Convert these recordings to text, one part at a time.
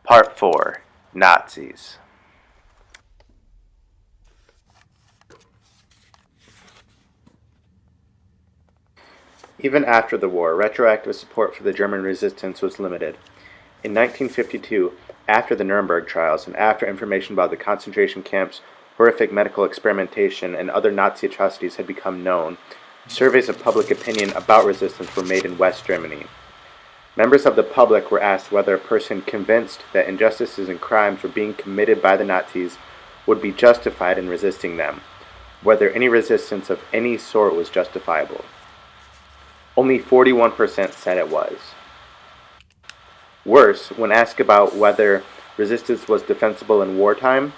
Part 4. Nazis. Even after the war, retroactive support for the German resistance was limited. In 1952, after the Nuremberg trials and after information about the concentration camps, horrific medical experimentation, and other Nazi atrocities had become known, surveys of public opinion about resistance were made in West Germany. Members of the public were asked whether a person convinced that injustices and crimes were being committed by the Nazis would be justified in resisting them, whether any resistance of any sort was justifiable. Only 41% said it was. Worse, when asked about whether resistance was defensible in wartime,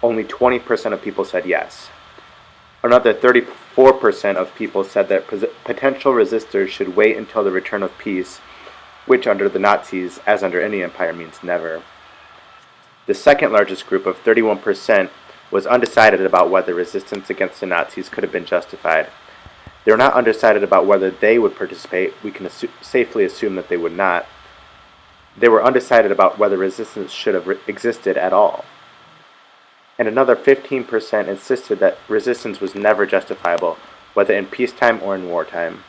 only 20% of people said yes. Another 34% of people said that potential resistors should wait until the return of peace, which under the Nazis, as under any empire, means never. The second largest group of 31% was undecided about whether resistance against the Nazis could have been justified. They were not undecided about whether they would participate. We can safely assume that they would not. They were undecided about whether resistance should have existed at all. And another 15% insisted that resistance was never justifiable, whether in peacetime or in wartime.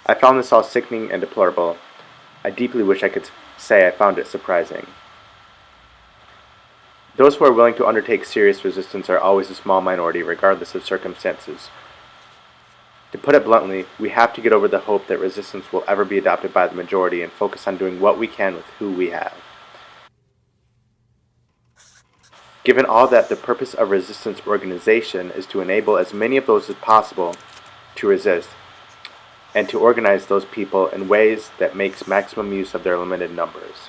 I found this all sickening and deplorable. I deeply wish I could say I found it surprising. Those who are willing to undertake serious resistance are always a small minority, regardless of circumstances. To put it bluntly, we have to get over the hope that resistance will ever be adopted by the majority and focus on doing what we can with who we have. Given all that, the purpose of resistance organization is to enable as many of those as possible to resist, and to organize those people in ways that makes maximum use of their limited numbers.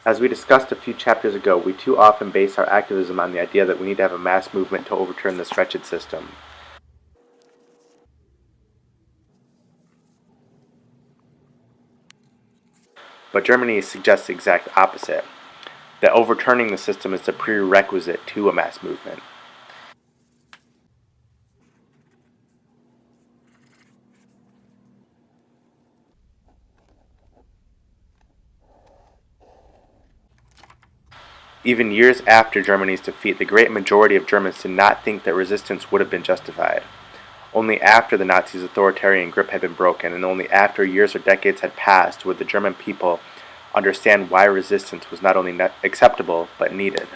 As we discussed a few chapters ago, we too often base our activism on the idea that we need to have a mass movement to overturn this wretched system. But Germany suggests the exact opposite, that overturning the system is the prerequisite to a mass movement. Even years after Germany's defeat, the great majority of Germans did not think that resistance would have been justified. Only after the Nazis' authoritarian grip had been broken, and only after years or decades had passed, would the German people understand why resistance was not only acceptable, but needed.